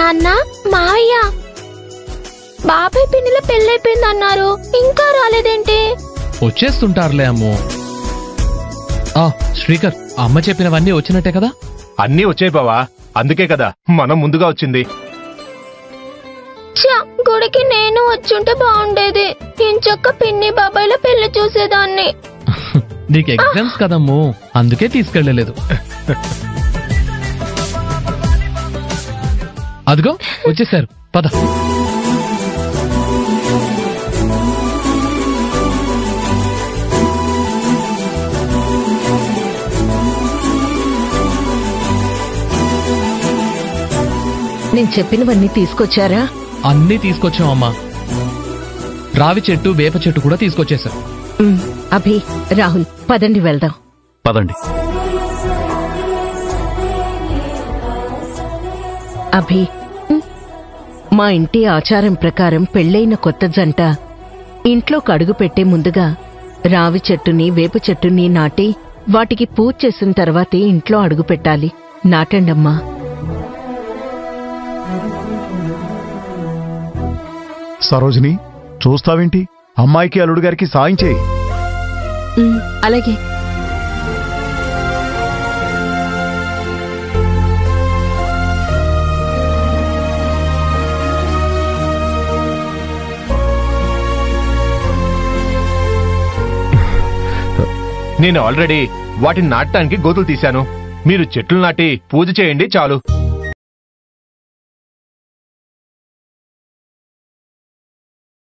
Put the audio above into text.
నాన్న, మావయ్య, బాబాయ్ పిన్నిల పెళ్ళైపోయిందన్నారు, ఇంకా రాలేదేంటి? వచ్చేస్తుంటారులే అమ్మో. శ్రీకర్, అమ్మ చెప్పినవన్నీ వచ్చినట్టే కదా? అన్నీ వచ్చాయి బావా, అందుకే కదా మనం ముందుగా వచ్చింది. గుడికి నేను వచ్చుంటే బాగుండేది. ఇంచక్క పిన్ని బాబాయ్ల పెళ్లి చూసేదాన్ని. నీకు ఎగ్జామ్స్ కదమ్మో, అందుకే తీసుకెళ్లలేదు. అదిగో వచ్చేసారు, పద. నేను చెప్పినవన్నీ తీసుకొచ్చారా? అన్నీ తీసుకొచ్చాం అమ్మా. రావి చెట్టు, వేప చెట్టు కూడా తీసుకొచ్చేసాం. అభి, రాహుల్, పదండి వెళ్దాం. పదండి. అభి, మా ఇంటి ఆచారం ప్రకారం పెళ్లైన కొత్త జంట ఇంట్లోకి అడుగు పెట్టే ముందుగా రావి చెట్టుని, వేప చెట్టుని నాటి వాటికి పూజ చేసిన తర్వాతే ఇంట్లో అడుగు పెట్టాలి. నాటండమ్మా. సరోజిని, చూస్తావేంటి? అమ్మాయికి అల్లుడు గారికి సాయం చేయి. అలాగే. నేను ఆల్రెడీ వాటిని నాటడానికి గోతులు తీశాను. మీరు చెట్లు నాటి పూజ చేయండి చాలు.